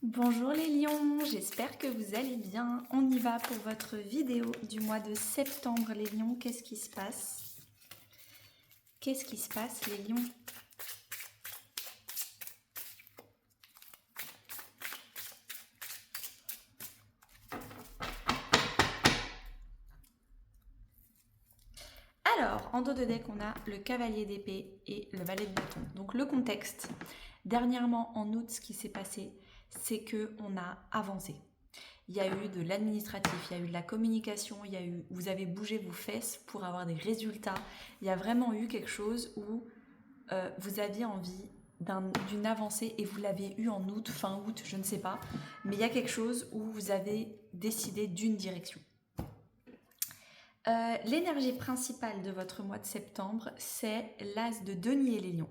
Bonjour les lions, j'espère que vous allez bien. On y va pour votre vidéo du mois de septembre les lions. Qu'est-ce qui se passe? Qu'est-ce qui se passe les lions? Alors, en dos de deck, on a le cavalier d'épée et le valet de bâton. Donc le contexte, dernièrement en août, ce qui s'est passé, c'est qu'on a avancé. Il y a eu de l'administratif, il y a eu de la communication, vous avez bougé vos fesses pour avoir des résultats. Il y a vraiment eu quelque chose où vous aviez envie d'une avancée et vous l'avez eu en août, fin août, je ne sais pas. Mais il y a quelque chose où vous avez décidé d'une direction. L'énergie principale de votre mois de septembre, c'est l'as de denier les lions.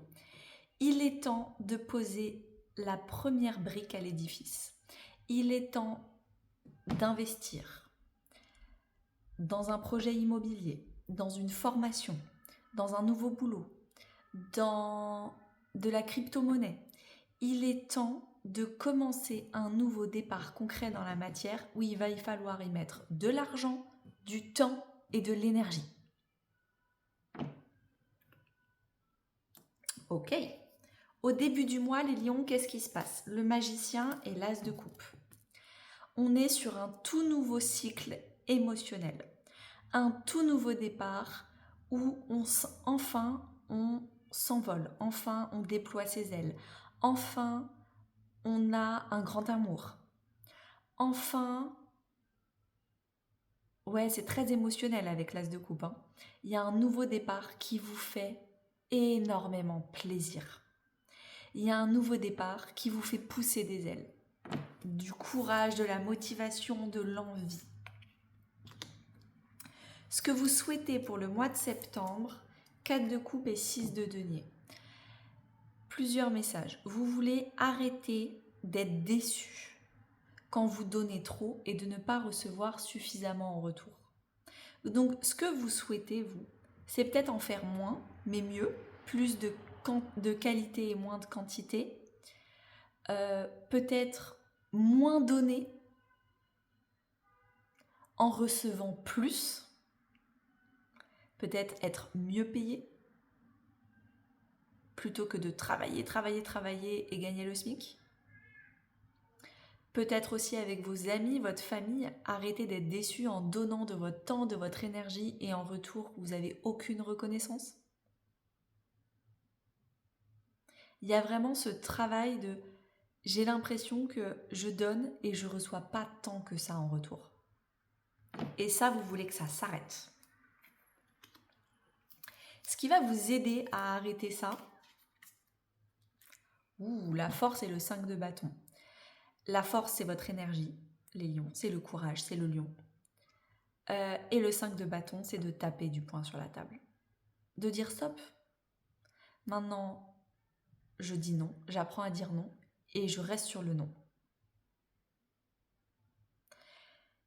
Il est temps de poser la première brique à l'édifice. Il est temps d'investir dans un projet immobilier, dans une formation, dans un nouveau boulot, dans de la crypto-monnaie. Il est temps de commencer un nouveau départ concret dans la matière où il va y falloir y mettre de l'argent, du temps et de l'énergie. Ok. Au début du mois, les lions, qu'est-ce qui se passe? Le magicien et l'as de coupe. On est sur un tout nouveau cycle émotionnel. Un tout nouveau départ où enfin on s'envole, enfin on déploie ses ailes, enfin on a un grand amour, enfin, ouais c'est très émotionnel avec l'as de coupe, hein. Il y a un nouveau départ qui vous fait énormément plaisir. Il y a un nouveau départ qui vous fait pousser des ailes, du courage, de la motivation, de l'envie. Ce que vous souhaitez pour le mois de septembre, 4 de coupe et 6 de denier. Plusieurs messages. Vous voulez arrêter d'être déçu quand vous donnez trop et de ne pas recevoir suffisamment en retour. Donc ce que vous souhaitez, vous, c'est peut-être en faire moins, mais mieux, plus de qualité et moins de quantité. Peut-être moins donner en recevant plus. Peut-être être mieux payé plutôt que de travailler et gagner le SMIC. Peut-être aussi avec vos amis, votre famille, arrêtez d'être déçus en donnant de votre temps, de votre énergie et en retour, vous n'avez aucune reconnaissance. Il y a vraiment ce travail de j'ai l'impression que je donne et je ne reçois pas tant que ça en retour. Et ça, vous voulez que ça s'arrête. Ce qui va vous aider à arrêter ça, la force et le 5 de bâton. La force, c'est votre énergie, les lions, c'est le courage, c'est le lion. Et le 5 de bâton, c'est de taper du poing sur la table. De dire stop. Maintenant, je dis non, j'apprends à dire non et je reste sur le non.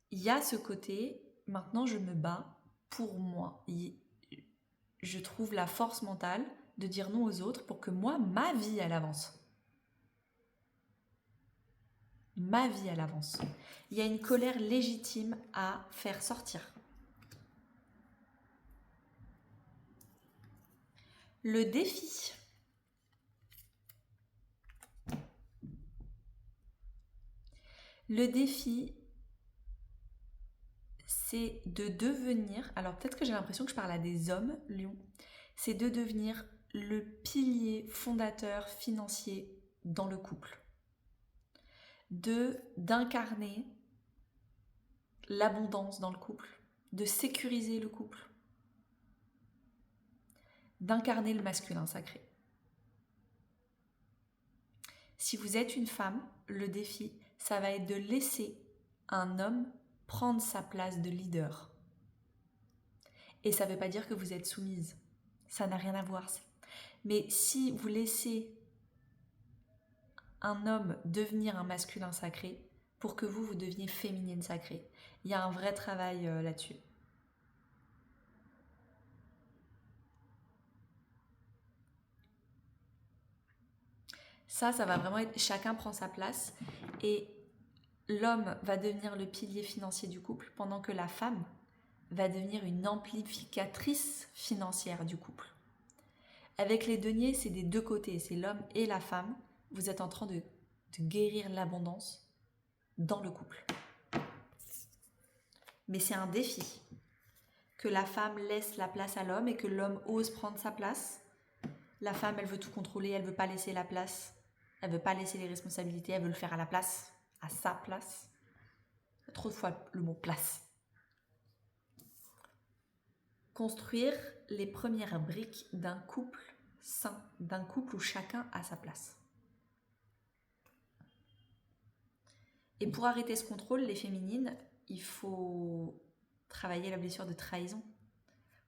Il y a ce côté, maintenant je me bats pour moi. Je trouve la force mentale de dire non aux autres pour que moi, ma vie, elle avance. Ma vie, elle avance. Il y a une colère légitime à faire sortir. Le défi. Le défi, c'est de devenir, alors peut-être que j'ai l'impression que je parle à des hommes, lions, c'est de devenir le pilier fondateur financier dans le couple. D'incarner l'abondance dans le couple, de sécuriser le couple, d'incarner le masculin sacré. Si vous êtes une femme, le défi, ça va être de laisser un homme prendre sa place de leader. Et ça ne veut pas dire que vous êtes soumise. Ça n'a rien à voir. Mais si vous laissez un homme devenir un masculin sacré, pour que vous deveniez féminine sacrée, il y a un vrai travail là-dessus. Ça va vraiment être chacun prend sa place et l'homme va devenir le pilier financier du couple pendant que la femme va devenir une amplificatrice financière du couple. Avec les deniers, c'est des deux côtés, c'est l'homme et la femme. Vous êtes en train de guérir l'abondance dans le couple. Mais c'est un défi que la femme laisse la place à l'homme et que l'homme ose prendre sa place. La femme, elle veut tout contrôler, elle veut pas laisser la place, elle veut pas laisser les responsabilités, elle veut le faire à la place, à sa place. Trop de fois le mot place. Construire les premières briques d'un couple sain, d'un couple où chacun a sa place. Et pour arrêter ce contrôle, les féminines, il faut travailler la blessure de trahison.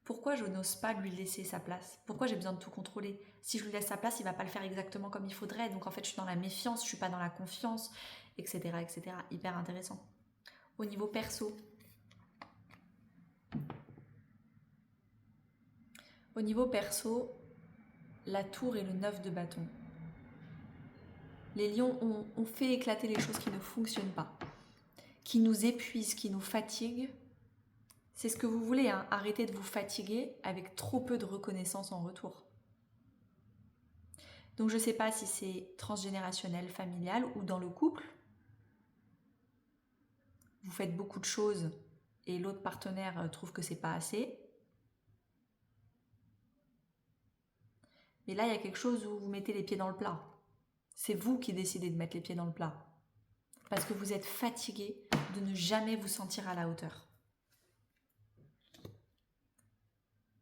Pourquoi je n'ose pas lui laisser sa place? Pourquoi j'ai besoin de tout contrôler? Si je lui laisse sa place, il ne va pas le faire exactement comme il faudrait. Donc en fait, je suis dans la méfiance, je ne suis pas dans la confiance, etc., etc. Hyper intéressant. Au niveau perso. Au niveau perso, la tour et le 9 de bâton. Les lions ont fait éclater les choses qui ne fonctionnent pas, qui nous épuisent, qui nous fatiguent. C'est ce que vous voulez, hein. Arrêtez de vous fatiguer avec trop peu de reconnaissance en retour. Donc je ne sais pas si c'est transgénérationnel, familial ou dans le couple. Vous faites beaucoup de choses et l'autre partenaire trouve que c'est pas assez. Mais là, il y a quelque chose où vous mettez les pieds dans le plat. C'est vous qui décidez de mettre les pieds dans le plat. Parce que vous êtes fatigué de ne jamais vous sentir à la hauteur.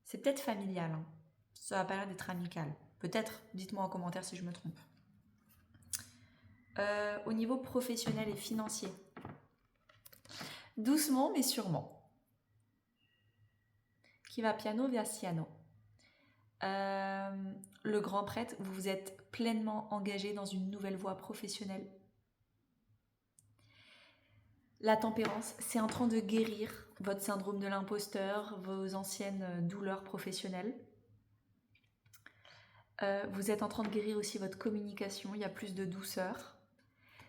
C'est peut-être familial, hein. Ça va pas l'air d'être amical. Peut-être, dites-moi en commentaire si je me trompe. Au niveau professionnel et financier, doucement mais sûrement. Qui va piano via piano. Le grand prêtre, vous vous êtes pleinement engagé dans une nouvelle voie professionnelle. La tempérance, c'est en train de guérir votre syndrome de l'imposteur, vos anciennes douleurs professionnelles. Vous êtes en train de guérir aussi votre communication, il y a plus de douceur.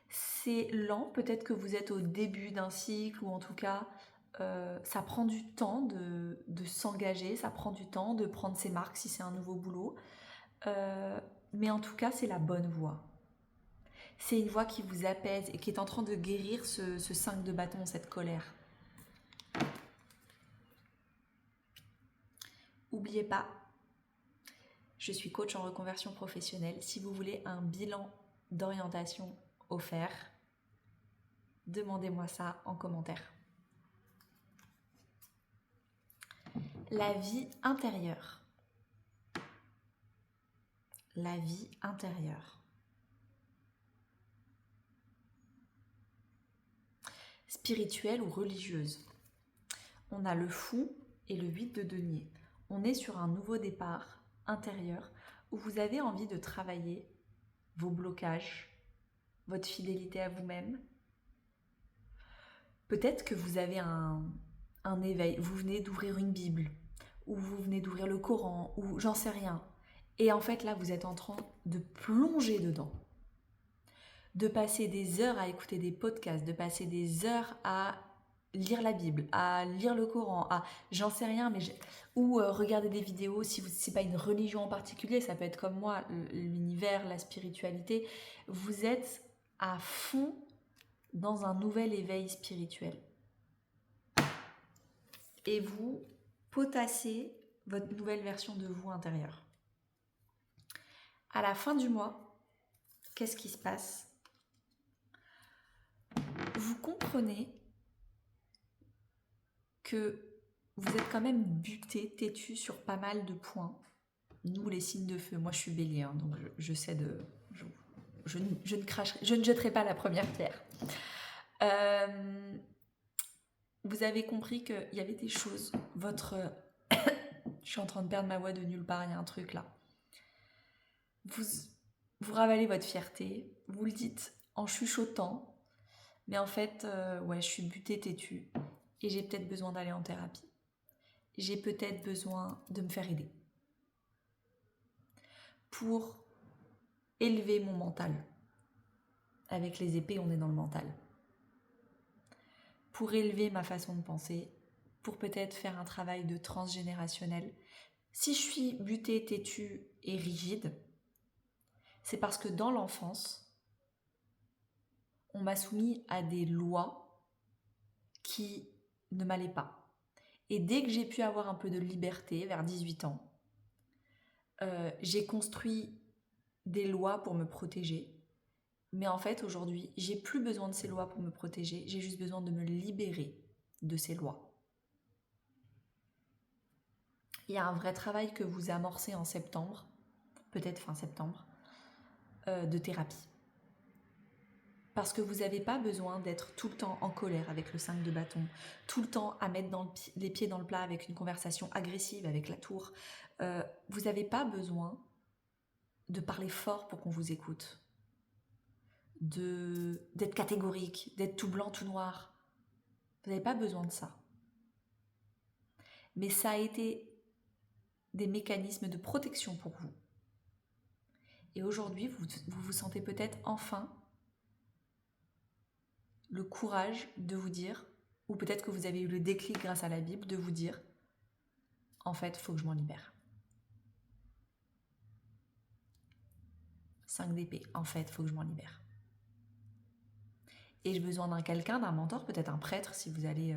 C'est lent, peut-être que vous êtes au début d'un cycle ou en tout cas ça prend du temps de s'engager, ça prend du temps de prendre ses marques si c'est un nouveau boulot. Mais en tout cas, c'est la bonne voie. C'est une voie qui vous apaise et qui est en train de guérir ce 5 de bâton, cette colère. N'oubliez pas, je suis coach en reconversion professionnelle. Si vous voulez un bilan d'orientation offert, demandez-moi ça en commentaire. La vie intérieure. La vie intérieure. Spirituelle ou religieuse. On a le fou et le 8 de denier. On est sur un nouveau départ intérieur où vous avez envie de travailler vos blocages, votre fidélité à vous-même. Peut-être que vous avez un éveil, vous venez d'ouvrir une Bible, ou vous venez d'ouvrir le Coran, ou j'en sais rien. Et en fait là, vous êtes en train de plonger dedans. De passer des heures à écouter des podcasts, de passer des heures à lire la Bible, à lire le Coran, à j'en sais rien, ou regarder des vidéos, si c'est pas une religion en particulier, ça peut être comme moi, l'univers, la spiritualité. Vous êtes à fond dans un nouvel éveil spirituel. Et vous potassez votre nouvelle version de vous intérieure. À la fin du mois, qu'est-ce qui se passe? Vous comprenez que vous êtes quand même buté, têtu sur pas mal de points. Nous, les signes de feu, moi je suis bélier, hein, donc je sais de... Je ne jetterai pas la première pierre. Vous avez compris qu'il y avait des choses, je suis en train de perdre ma voix de nulle part, il y a un truc là. Vous ravalez votre fierté, vous le dites en chuchotant, mais en fait, ouais, je suis butée, têtue, et j'ai peut-être besoin d'aller en thérapie. J'ai peut-être besoin de me faire aider. Pour élever mon mental. Avec les épées, on est dans le mental. Pour élever ma façon de penser, pour peut-être faire un travail de transgénérationnel. Si je suis butée, têtue et rigide, c'est parce que dans l'enfance, on m'a soumis à des lois qui ne m'allaient pas. Et dès que j'ai pu avoir un peu de liberté, vers 18 ans, j'ai construit des lois pour me protéger. Mais en fait, aujourd'hui, j'ai plus besoin de ces lois pour me protéger, j'ai juste besoin de me libérer de ces lois. Il y a un vrai travail que vous amorcez en septembre, peut-être fin septembre, de thérapie. Parce que vous n'avez pas besoin d'être tout le temps en colère avec le 5 de bâton, tout le temps à mettre les pieds dans le plat avec une conversation agressive avec la tour. Vous n'avez pas besoin de parler fort pour qu'on vous écoute, d'être catégorique, d'être tout blanc, tout noir. Vous n'avez pas besoin de ça. Mais ça a été des mécanismes de protection pour vous. Et aujourd'hui, vous vous sentez peut-être enfin le courage de vous dire, ou peut-être que vous avez eu le déclic grâce à la Bible, de vous dire, en fait, il faut que je m'en libère. 5 d'épée, en fait, il faut que je m'en libère. Et j'ai besoin d'un mentor, peut-être un prêtre si vous allez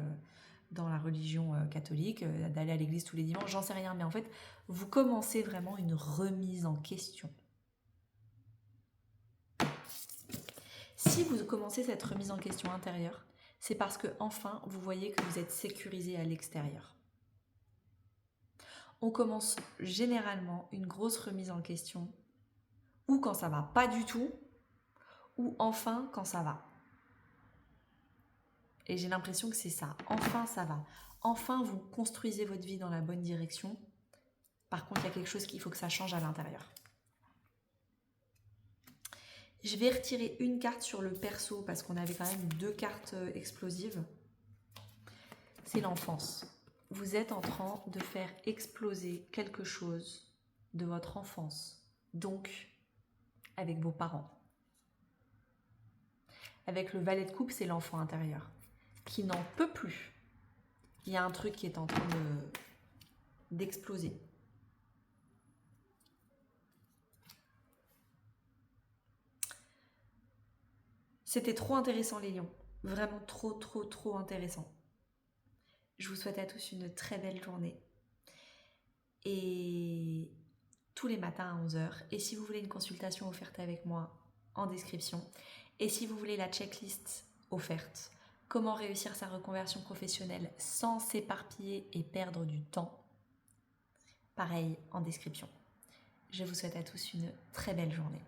dans la religion catholique, d'aller à l'église tous les dimanches, j'en sais rien, mais en fait, vous commencez vraiment une remise en question. Si vous commencez cette remise en question intérieure, c'est parce que enfin vous voyez que vous êtes sécurisé à l'extérieur. On commence généralement une grosse remise en question, ou quand ça va pas du tout, ou enfin quand ça va. Et j'ai l'impression que c'est ça. Enfin ça va. Enfin vous construisez votre vie dans la bonne direction. Par contre, il y a quelque chose qu'il faut que ça change à l'intérieur. Je vais retirer une carte sur le perso parce qu'on avait quand même 2 cartes explosives. C'est l'enfance. Vous êtes en train de faire exploser quelque chose de votre enfance. Donc, avec vos parents. Avec le valet de coupe, c'est l'enfant intérieur qui n'en peut plus. Il y a un truc qui est en train d'exploser. C'était trop intéressant les lions. Vraiment trop intéressant. Je vous souhaite à tous une très belle journée. Et tous les matins à 11h. Et si vous voulez une consultation offerte avec moi, en description. Et si vous voulez la checklist offerte, comment réussir sa reconversion professionnelle sans s'éparpiller et perdre du temps, pareil en description. Je vous souhaite à tous une très belle journée.